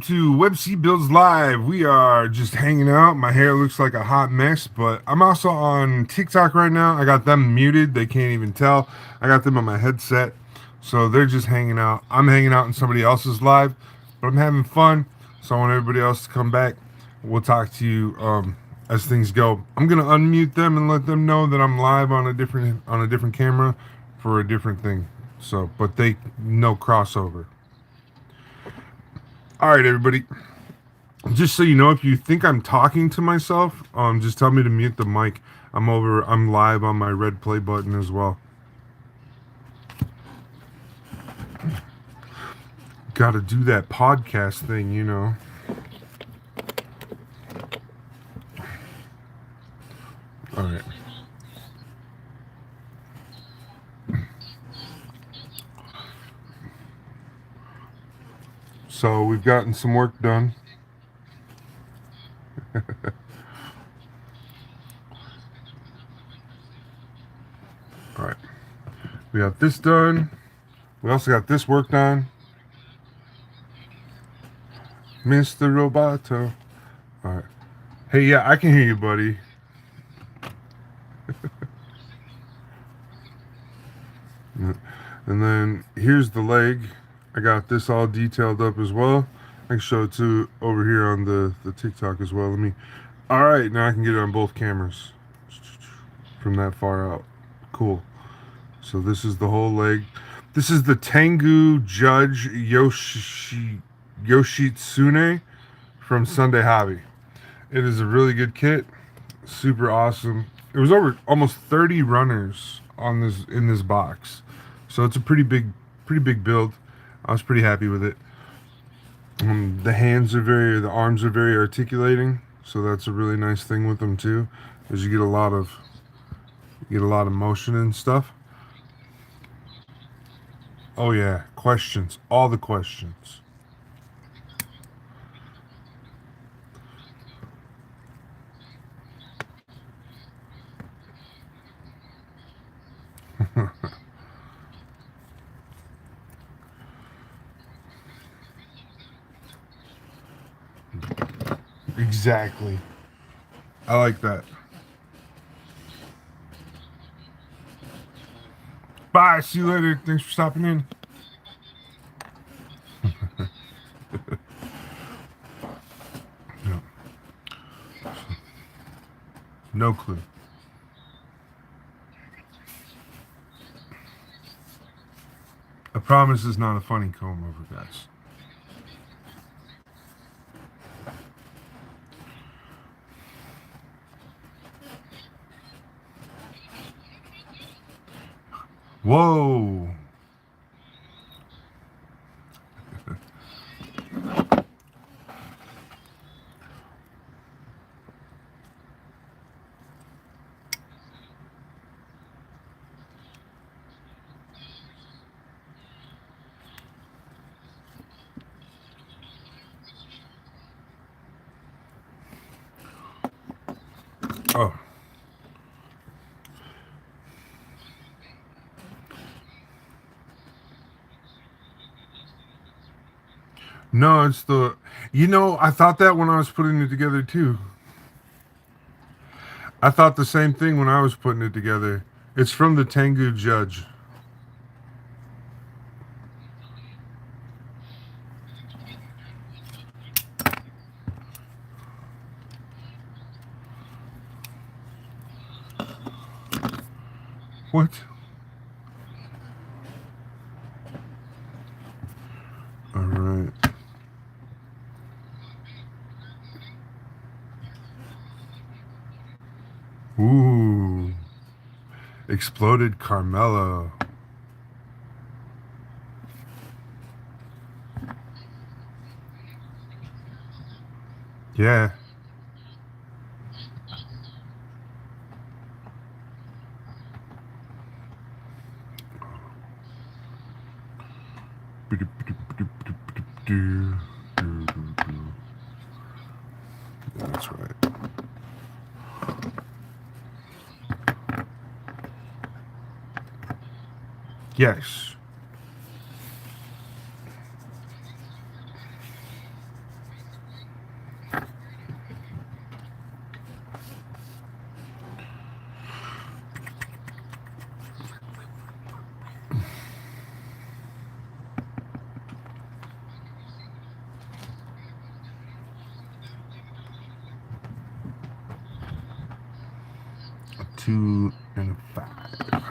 To Web Builds Live. We are just hanging out. My hair looks like a hot mess, but I'm also on TikTok right now. I got them muted. They can't even tell. I got them on my headset. So they're just hanging out. I'm hanging out in somebody else's live, but I'm having fun. So I want everybody else to come back. We'll talk to you as things go. I'm gonna unmute them and let them know that I'm live on a different camera for a different thing. So, but they no crossover. All right, everybody. Just so you know, if you think I'm talking to myself, just tell me to mute the mic. I'm live on my red play button as well. Got to do that podcast thing, you know. All right. So we've gotten some work done. All right. We got this done. We also got this work done. Mr. Roboto. All right. Hey, yeah, I can hear you, buddy. And then here's the leg. I got this all detailed up as well. I can show it to over here on the TikTok as well. Let me. All right, now I can get it on both cameras from that far out. Cool. So this is the whole leg. This is the Tengu Judge Yoshitsune from Sunday Hobby. It is a really good kit. Super awesome. It was over almost 30 runners on this in this box. So it's a pretty big build. I was pretty happy with it. The arms are very articulating, so that's a really nice thing with them too, is you get a lot of motion and stuff. Oh yeah, questions, all the questions. Exactly. I like that. Bye. See you later. Thanks for stopping in. No, no clue. I promise it's not a funny comb over, guys. Whoa. Oh. No, it's the. You know, I thought that when I was putting it together too. I thought the same thing when I was putting it together. It's from the Tengu Judge. What? All right. Ooh. Exploded Carmelo. Yeah. That's right. Yes. A 2 and a 5.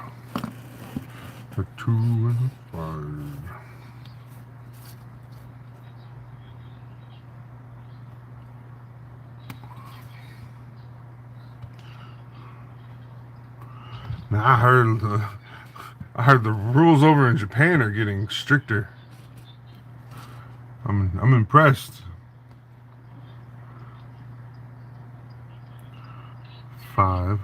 A 2 and a 5. Now I heard the rules over in Japan are getting stricter. I'm impressed. 5.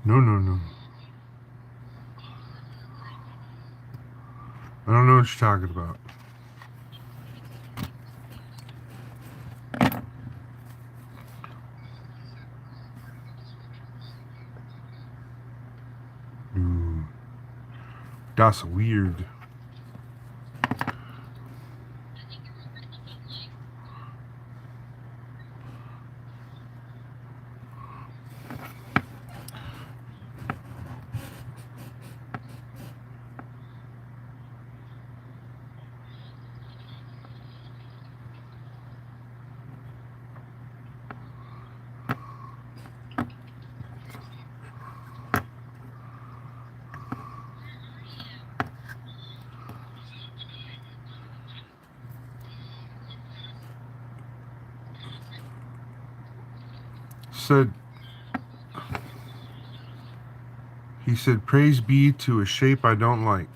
No, no, no. I don't know what you're talking about. Ooh, that's weird. Said He said, "Praise be to a shape I don't like."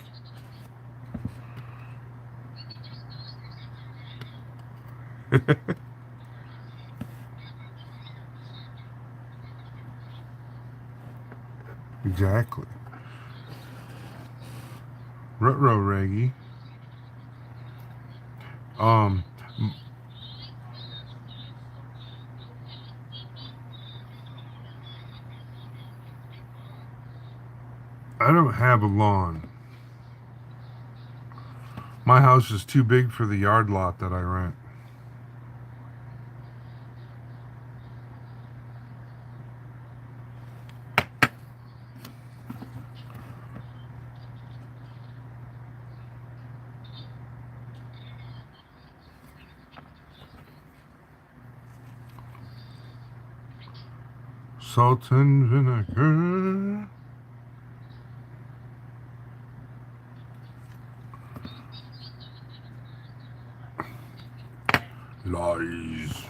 Exactly. Rutro Reggie. Um, I don't have a lawn. My house is too big for the yard lot that I rent. Salt and vinegar. Lies.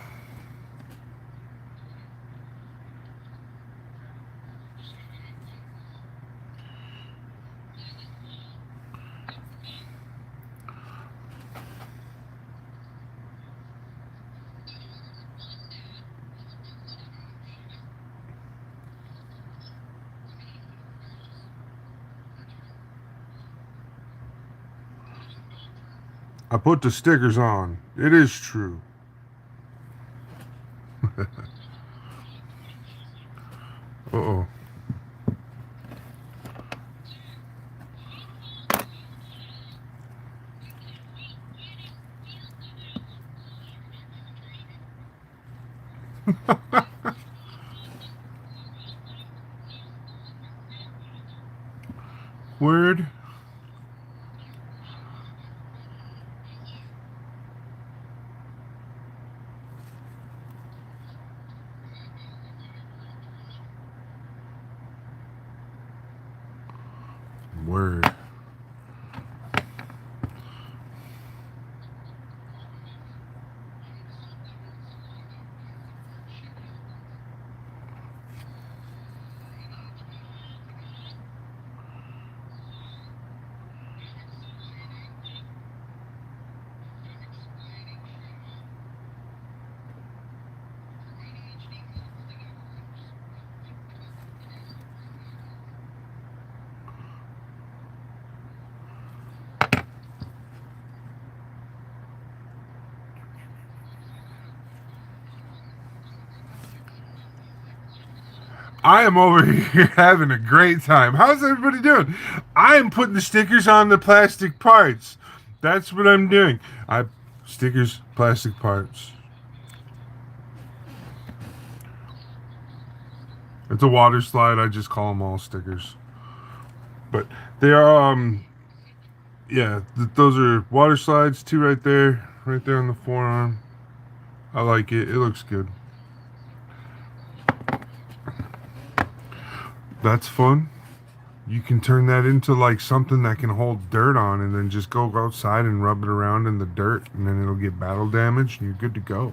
I put the stickers on. It is true. Uh-oh. Word. Word. I am over here having a great time. How's everybody doing? I am putting the stickers on the plastic parts. That's what I'm doing. Stickers, plastic parts. It's a water slide. I just call them all stickers. But they are Yeah, those are water slides, two right there on the forearm. I like it. It looks good. That's fun. You can turn that into like something that can hold dirt on and then just go outside and rub it around in the dirt and then it'll get battle damage and you're good to go.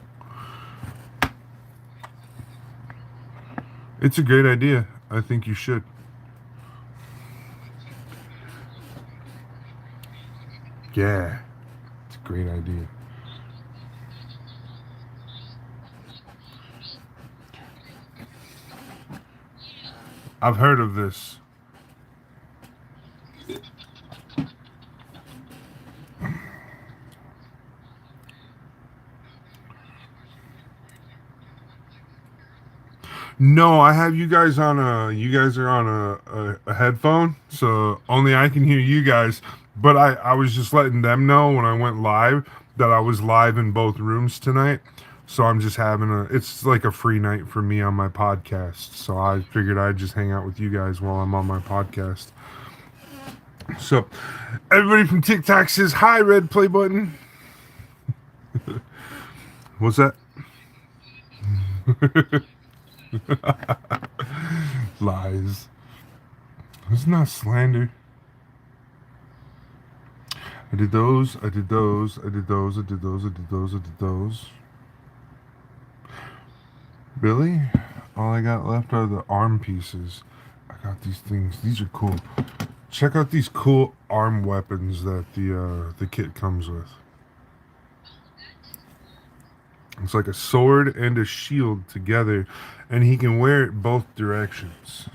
It's a great idea. I think you should. Yeah, it's a great idea. I've heard of this. No, I have you guys on a. You guys are on a headphone, so only I can hear you guys. But I was just letting them know when I went live that I was live in both rooms tonight. So I'm just having a. It's like a free night for me on my podcast. So I figured I'd just hang out with you guys while I'm on my podcast. So everybody from TikTok says hi. Red play button. What's that? Lies. It's not slander. I did those, I did those, I did those, I did those, I did those, I did those. Really? All I got left are the arm pieces. I got these things. These are cool. Check out these cool arm weapons that the kit comes with. It's like a sword and a shield together, and he can wear it both directions.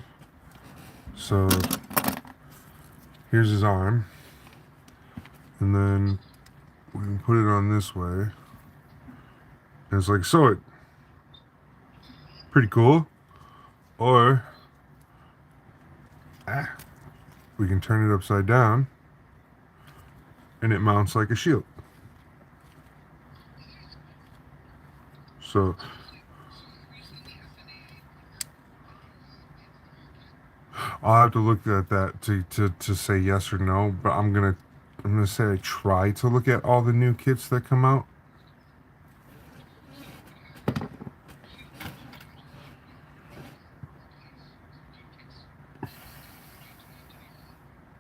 So here's his arm, and then we can put it on this way. And it's like a sword. Pretty cool. Or we can turn it upside down and it mounts like a shield. So I'll have to look at that to say yes or no, but I'm gonna say I try to look at all the new kits that come out.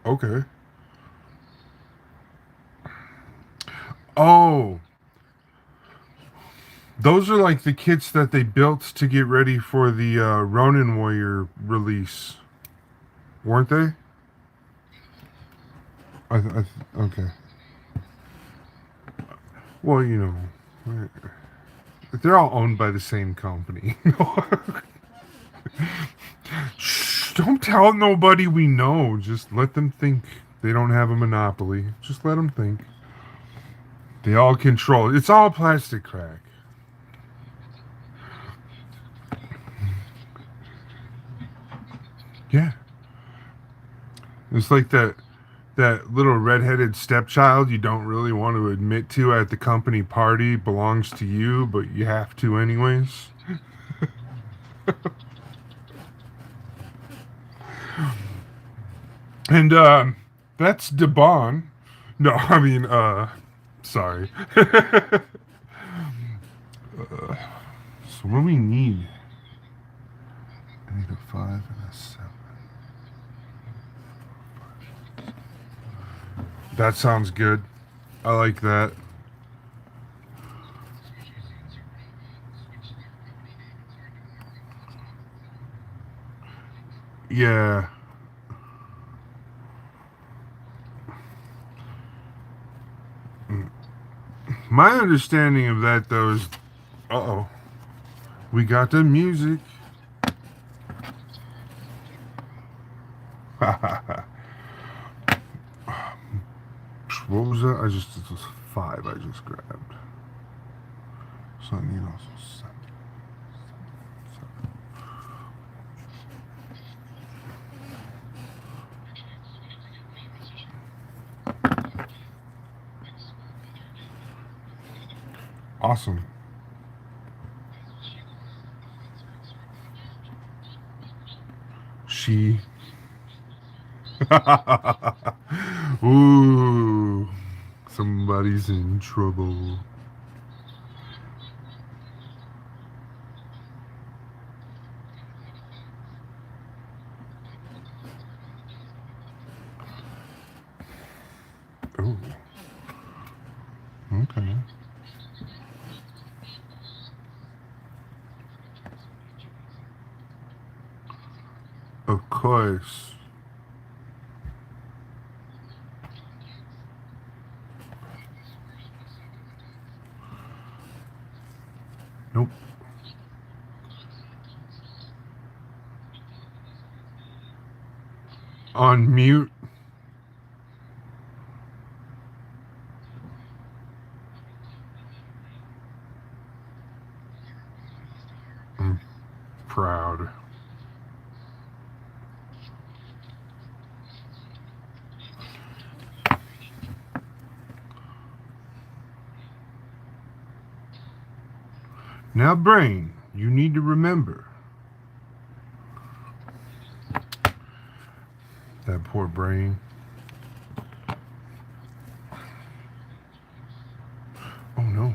Okay. Oh, those are like the kits that they built to get ready for the Ronin Warrior release, weren't they? Okay. Well, you know, they're all owned by the same company. Shh, don't tell nobody we know. Just let them think they don't have a monopoly. Just let them think. They all control. It's all plastic crack. Yeah. It's like that little redheaded stepchild you don't really want to admit to at the company party belongs to you, but you have to anyways. And that's Debon. No, I mean sorry. So what do we need? I need a 5 and a 7. That sounds good. I like that. Yeah. My understanding of that though is uh-oh. We got the music. What was that? It was 5 I just grabbed. So I need also 7. Awesome. She. Ooh, somebody's in trouble. Oh, okay. Of course. Nope. On mute. I'm proud. Now, brain, you need to remember. That poor brain. Oh no.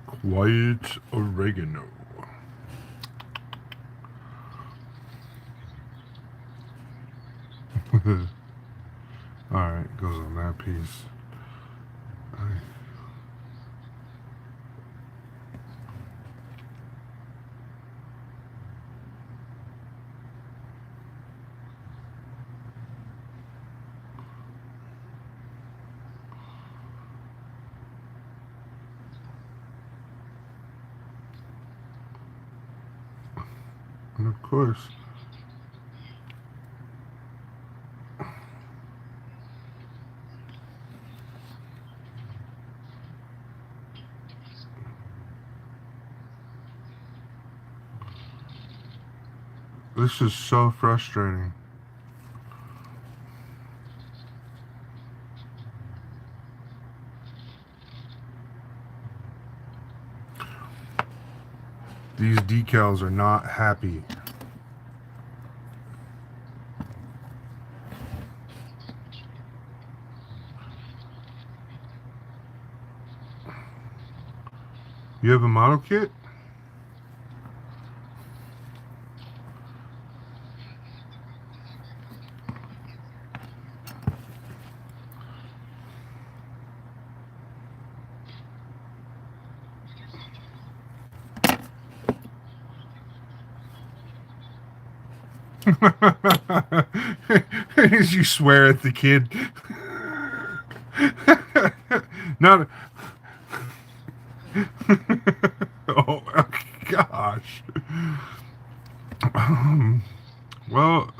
Quiet oregano. Alright, goes on that piece. And of course, this is so frustrating. These decals are not happy. You have a model kit? As you swear at the kid. Not. Oh gosh. Well,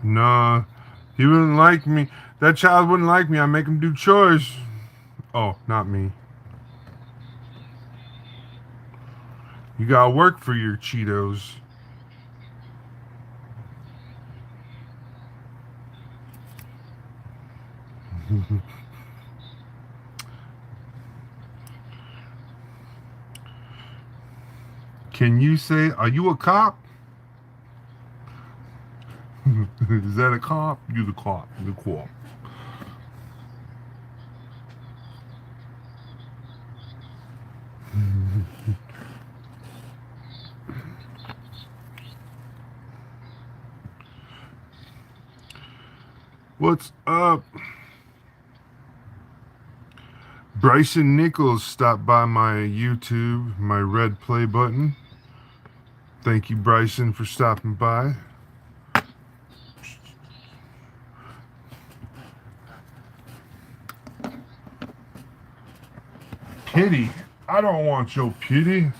nah, he wouldn't like me. That child wouldn't like me. I make him do chores. Oh, not me. You gotta work for your Cheetos. Can you say, are you a cop? Is that a cop? You the cop. The cop. What's up? Bryson Nichols stopped by my YouTube, my red play button. Thank you, Bryson, for stopping by. Pity. I don't want your pity.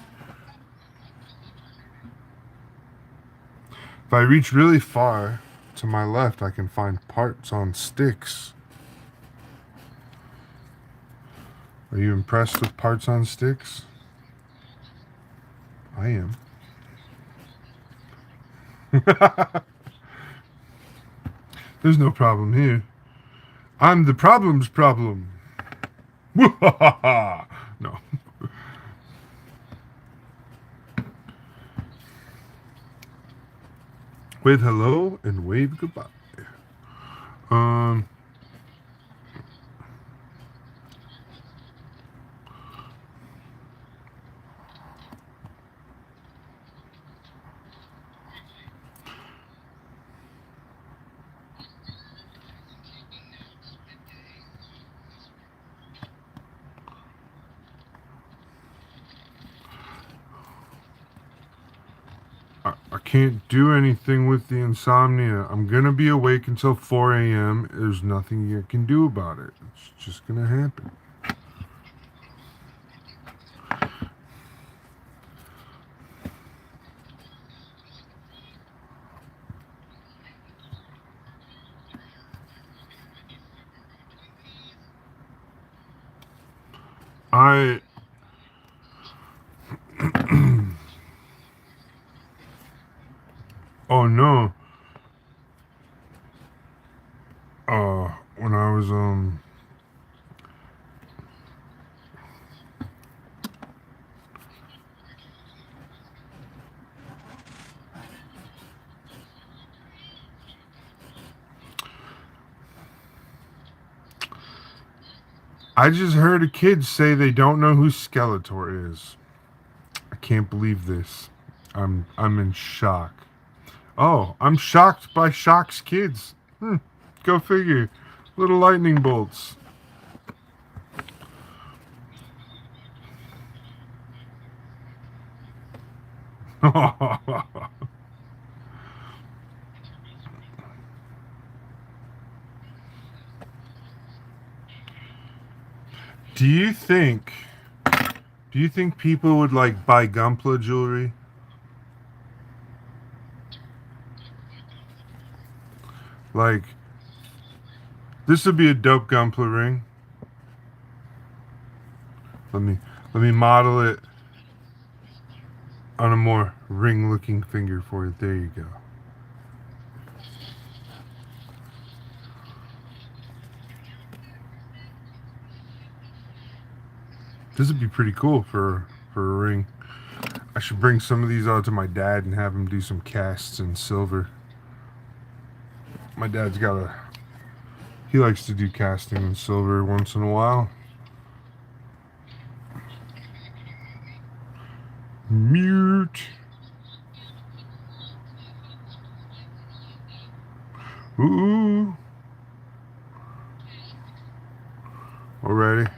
If I reach really far to my left, I can find parts on sticks. Are you impressed with parts on sticks? I am. There's no problem here. I'm the problem's problem. No. Wave hello and wave goodbye. Um, I can't do anything with the insomnia. I'm gonna be awake until 4 a.m. There's nothing you can do about it. It's just gonna happen. I oh no. When I was I just heard a kid say they don't know who Skeletor is. I can't believe this. I'm in shock. Oh, I'm shocked by Shock's kids. Go figure. Little lightning bolts. Do you think people would like buy Gunpla jewelry? Like this would be a dope Gunpla ring. Let me model it on a more ring looking finger for you. There you go. This would be pretty cool for a ring. I should bring some of these out to my dad and have him do some casts in silver. My dad's he likes to do casting in silver once in a while. Mute. Ooh. Already.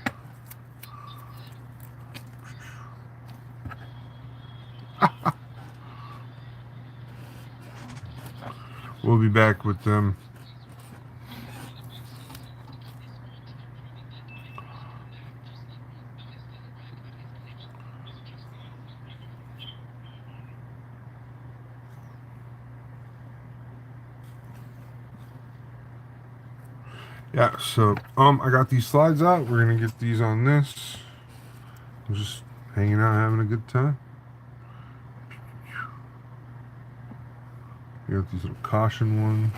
We'll be back with them. Yeah, so I got these slides out. We're gonna get these on this. I'm just hanging out, having a good time. You got these little caution ones.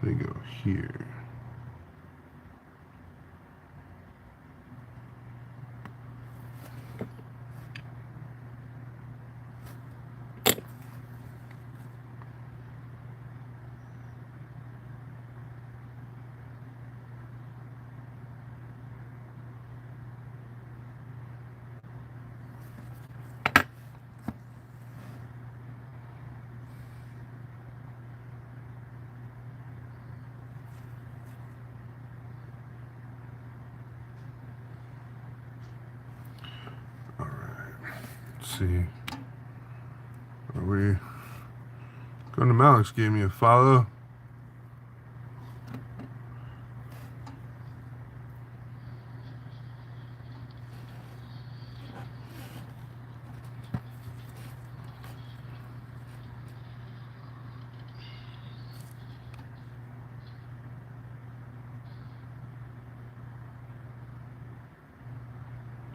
They go here. see. Are we... Gundam Alex gave me a follow.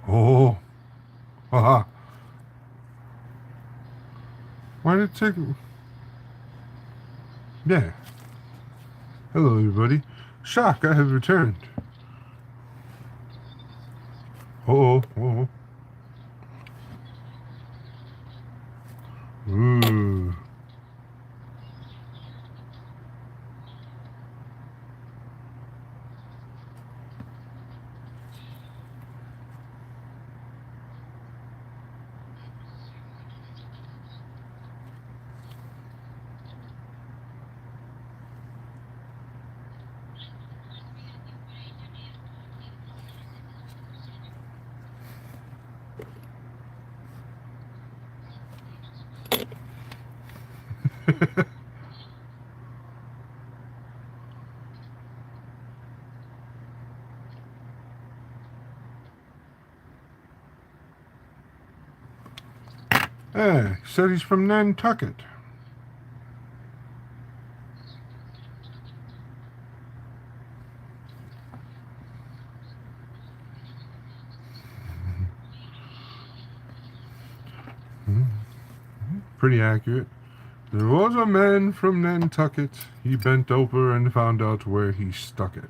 Oh, haha. Why did it take... Yeah. Hello, everybody. Shock, I have returned. Oh, oh. Ooh. Hey, he said he's from Nantucket. Pretty accurate. There was a man from Nantucket. He bent over and found out where he stuck it.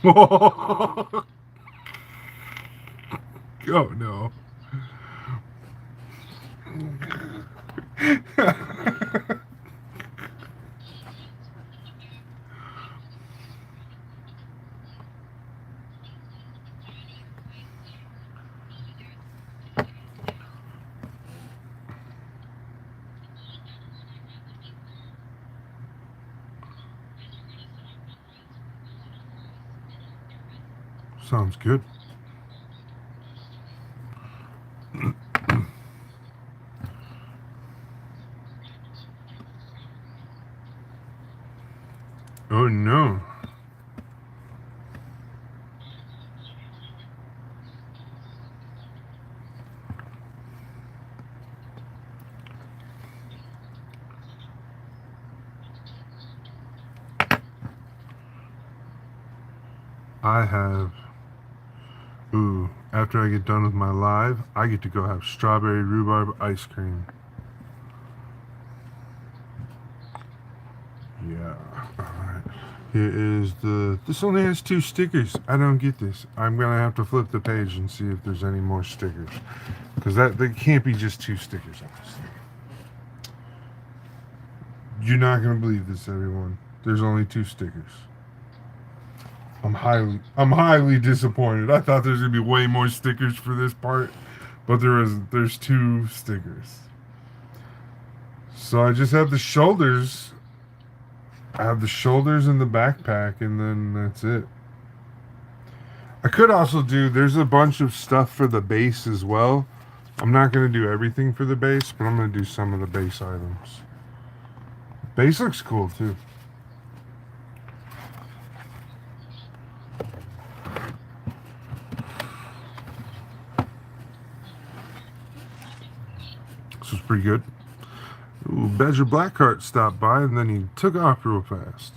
Oh no. Sounds good. Oh no. I have... Ooh, after I get done with my live, I get to go have strawberry rhubarb ice cream. Yeah. Alright. Here is the... This only has 2 stickers. I don't get this. I'm going to have to flip the page and see if there's any more stickers. Because there can't be just 2 stickers on this thing. You're not going to believe this, everyone. There's only 2 stickers. I'm highly disappointed. I thought there's going to be way more stickers for this part. But there's 2 stickers. So I just have the shoulders. I have the shoulders and the backpack, and then that's it. I could also do, there's a bunch of stuff for the base as well. I'm not going to do everything for the base, but I'm going to do some of the base items. Base looks cool, too. This was pretty good. Ooh, Badger Blackheart stopped by, and then he took off real fast.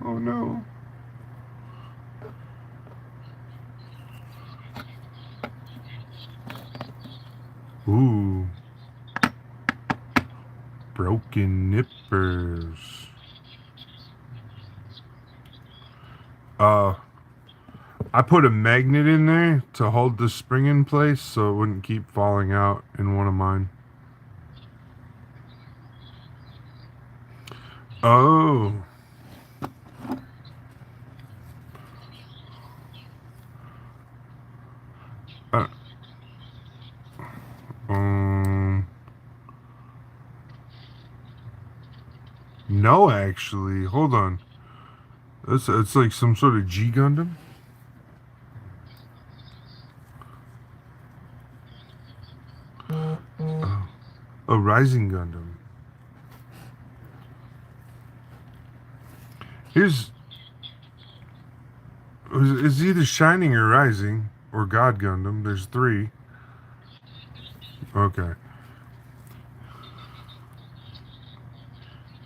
Oh no. Ooh. Broken nippers. I put a magnet in there to hold the spring in place so it wouldn't keep falling out in one of mine. Oh. No, actually. Hold on. It's like some sort of G Gundam. Oh, a Rising Gundam. Here's it's either Shining or Rising or God Gundam. There's three. Okay.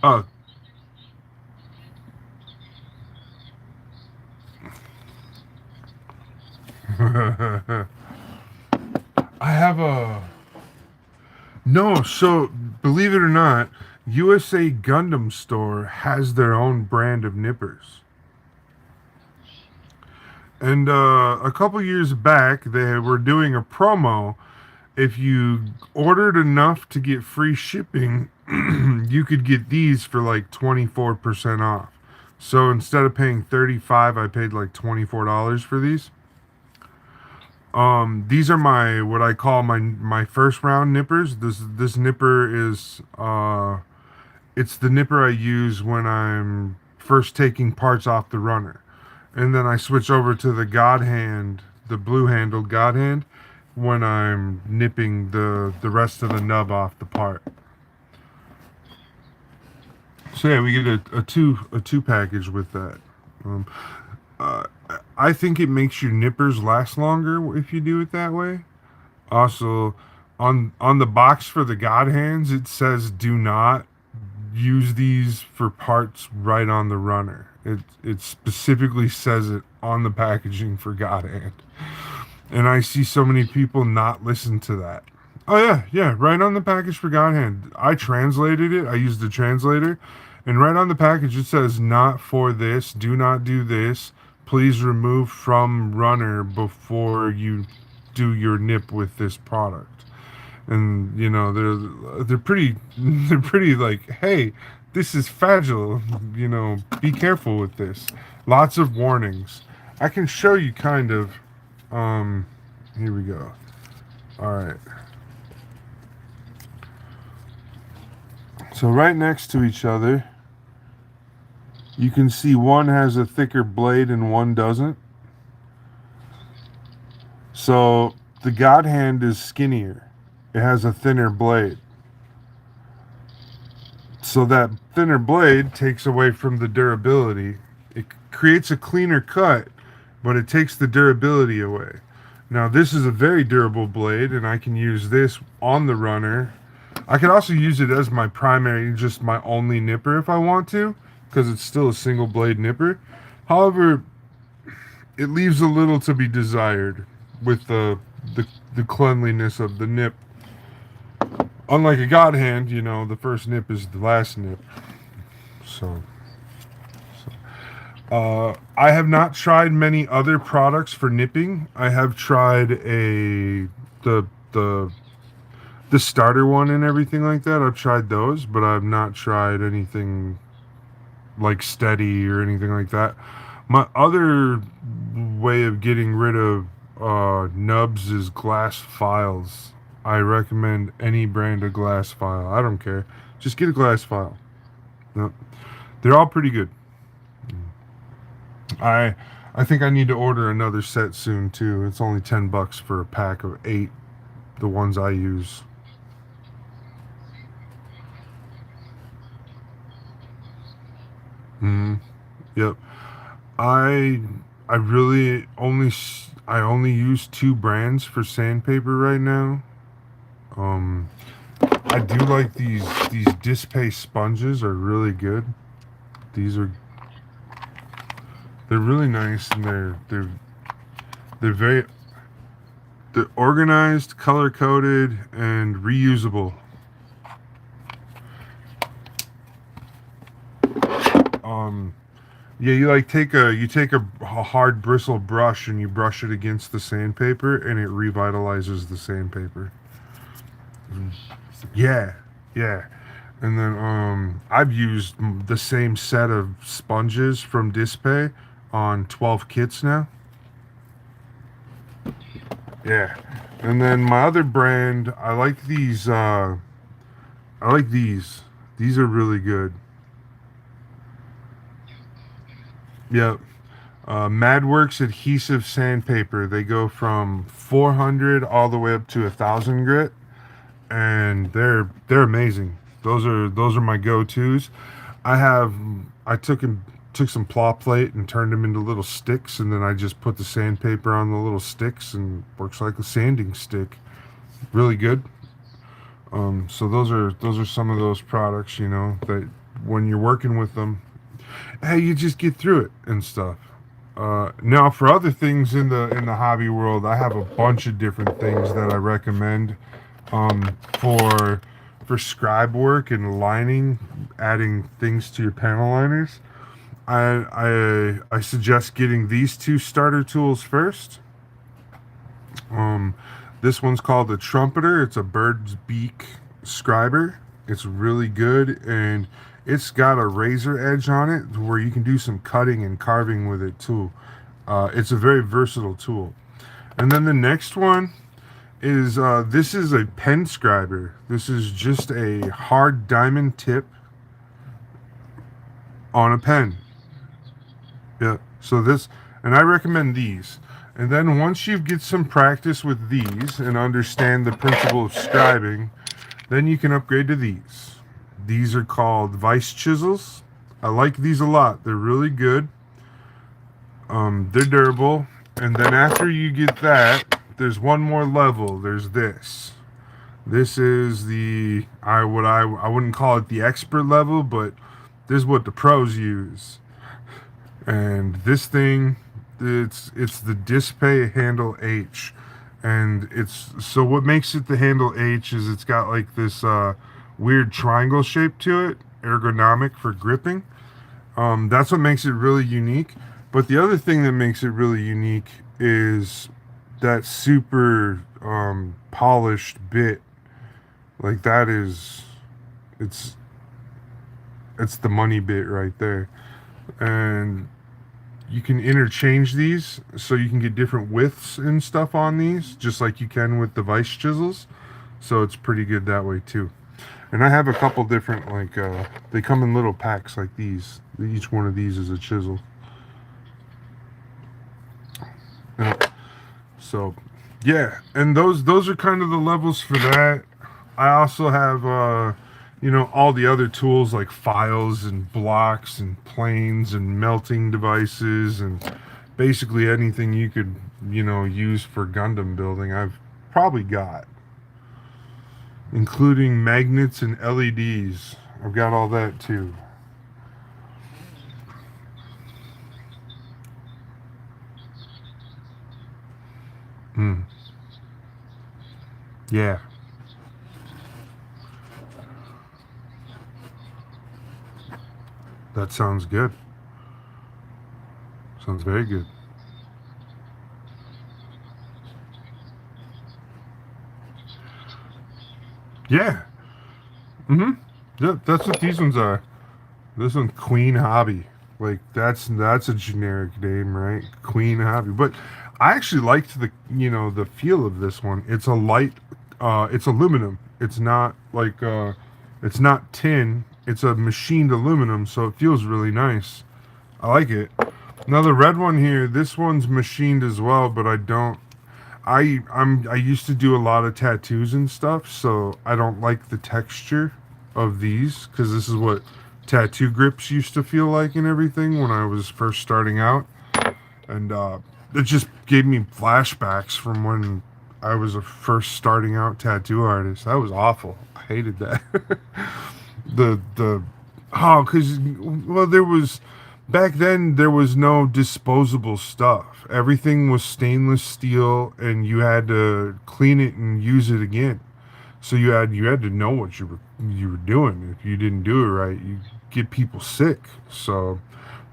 Oh. I have a no. So believe it or not, USA Gundam Store has their own brand of nippers. And a couple years back, they were doing a promo. If you ordered enough to get free shipping, you could get these for like 24% off. So instead of paying 35, I paid like $24 for these. These are my what I call my first round nippers. This nipper is it's the nipper I use when I'm first taking parts off the runner. And then I switch over to the God Hand, the blue handled God Hand, when I'm nipping the rest of the nub off the part. So yeah, we get a two package with that. Um, uh, I think it makes your nippers last longer if you do it that way. Also, on the box for the God Hands, it says do not use these for parts right on the runner. It specifically says it on the packaging for God Hand. And I see so many people not listen to that. Oh yeah, yeah, right on the package for God Hand. I translated it. I used the translator, and right on the package it says not for this, do not do this. Please remove from runner before you do your nip with this product. And you know, they're pretty they're pretty like, "Hey, this is fragile. You know, be careful with this." Lots of warnings. I can show you kind of here we go. All right. So right next to each other, you can see one has a thicker blade and one doesn't. So the God Hand is skinnier. It has a thinner blade. So that thinner blade takes away from the durability. It creates a cleaner cut, but it takes the durability away. Now this is a very durable blade, and I can use this on the runner. I could also use it as my primary, just my only nipper if I want to, because it's still a single blade nipper. However, it leaves a little to be desired with the cleanliness of the nip. Unlike a God Hand, you know, the first nip is the last nip. So I have not tried many other products for nipping. I have tried the the the starter one and everything like that. I've tried those, but I've not tried anything like steady or anything like that. My other way of getting rid of nubs is glass files. I recommend any brand of glass file. I don't care. Just get a glass file. No, they're all pretty good. I I think I need to order another set soon too. It's only $10 for a pack of 8. The ones I use. Hmm. Yep. I I really I only use 2 brands for sandpaper right now. Um, I do like these Dispace sponges are really good. These are they're really nice and they're very they're organized, color coded, and reusable. Um, yeah, you take a hard bristle brush and you brush it against the sandpaper and it revitalizes the sandpaper. Yeah, yeah. And then I've used the same set of sponges from Dispay on 12 kits now. Yeah. And then my other brand, I like these. These are really good. Yep. Madworks adhesive sandpaper. They go from 400 all the way up to 1,000 grit, and they're amazing. Those are my go-tos. I have I took some plot plate and turned them into little sticks, and then I just put the sandpaper on the little sticks, and works like a sanding stick. Really good. So those are some of those products, that when you're working with them, hey, you just get through it and stuff. Now, for other things in the hobby world, I have a bunch of different things that I recommend for scribe work and lining, adding things to your panel liners. I suggest getting these two starter tools first. Um, this one's called the Trumpeter. It's a bird's beak scriber. It's really good, and it's got a razor edge on it where you can do some cutting and carving with it too. It's a very versatile tool. And then the next one is this is a pen scriber. This is just a hard diamond tip on a pen. Yeah. So this, and I recommend these. And then once you get some practice with these and understand the principle of scribing, then you can upgrade to these. These are called vice chisels. I like these a lot. They're really good. They're durable. And then after you get that, there's one more level. There's this. This is the I wouldn't call it the expert level, but this is what the pros use. And this thing, it's the Display Handle H, and it's so what makes it the Handle H is it's got like this weird triangle shape to it, ergonomic for gripping. That's what makes it really unique. But the other thing that makes it really unique is that super polished bit. Like that is, it's it's the money bit right there. And you can interchange these so you can get different widths and stuff on these, just like you can with the vice chisels. So it's pretty good that way too. And I have a couple different, like, they come in little packs like these. Each one of these is a chisel. Yeah. So, yeah, and those are kind of the levels for that. I also have, all the other tools like files and blocks and planes and melting devices and basically anything you could, use for Gundam building. I've probably got, including magnets and LEDs. I've got all that too. Mm. Yeah, that sounds good. Sounds very good. Yeah. Mm-hmm. Yeah, that's what these ones are. This one's Queen Hobby. Like that's a generic name, right? Queen Hobby. But I actually liked the feel of this one. It's a light it's aluminum. It's not like it's not tin. It's a machined aluminum, so it feels really nice. I like it. Now the red one here, this one's machined as well, but I don't I used to do a lot of tattoos and stuff, so I don't like the texture of these because this is what tattoo grips used to feel like and everything when I was first starting out, and it just gave me flashbacks from when I was a first starting out tattoo artist. That was awful. I hated that. The oh, because well, there was back then there was no disposable stuff. Everything was stainless steel, and you had to clean it and use it again. So you had to know what you were doing. If you didn't do it right, you get people sick. So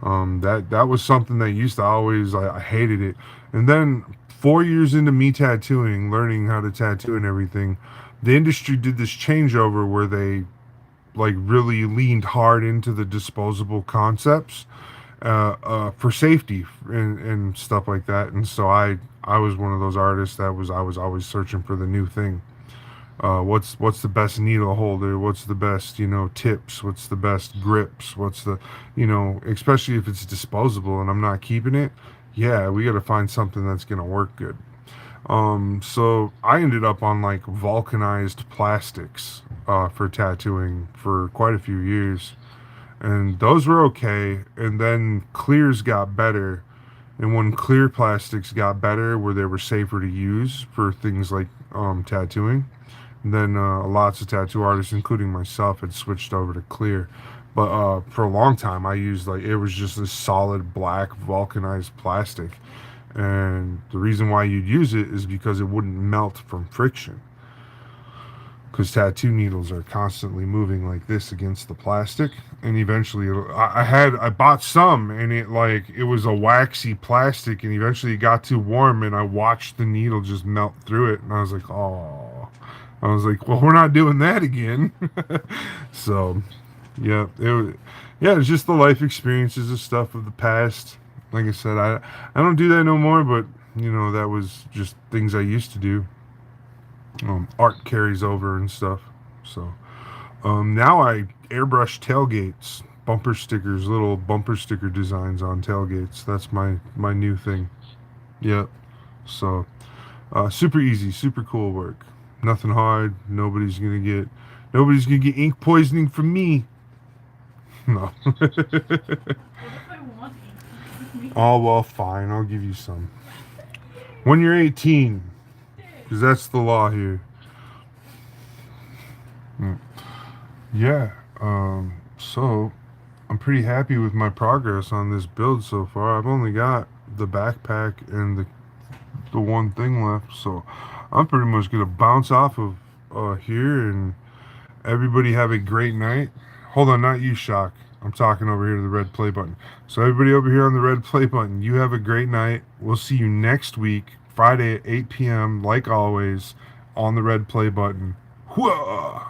that was something that used to always I hated it. And then 4 years into me tattooing, learning how to tattoo and everything, the industry did this changeover where they like really leaned hard into the disposable concepts for safety and stuff like that. And so I was one of those artists that was I was always searching for the new thing. What's the best needle holder? What's the best, tips? What's the best grips? What's the, especially if it's disposable and I'm not keeping it. Yeah, we got to find something that's gonna work good. So I ended up on like vulcanized plastics for tattooing for quite a few years, and those were okay. And then clears got better, and when clear plastics got better, where they were safer to use for things like tattooing, then lots of tattoo artists, including myself, had switched over to clear. But for a long time, I used like it was just this solid black vulcanized plastic, and the reason why you'd use it is because it wouldn't melt from friction. Because tattoo needles are constantly moving like this against the plastic, and eventually, I bought some, and it was a waxy plastic, and eventually it got too warm, and I watched the needle just melt through it, and I was like, oh, I was like, well, we're not doing that again. So, yeah, it's just the life experiences of stuff of the past. Like I said, I don't do that no more, but that was just things I used to do. Art carries over and stuff. So now I airbrush tailgates, bumper stickers, little bumper sticker designs on tailgates. That's my new thing. Yep. So super easy, super cool work. Nothing hard. Nobody's gonna get ink poisoning from me. No. What if I want ink? Oh well, fine. I'll give you some when you're 18, because that's the law here. Mm. Yeah. So I'm pretty happy with my progress on this build so far. I've only got the backpack and the one thing left, so I'm pretty much gonna bounce off of here, and everybody have a great night. Hold on, not you, Shock. I'm talking over here to the red play button. So everybody over here on the red play button, you have a great night. We'll see you next week, Friday at 8 p.m. like always, on the red play button. Whoa!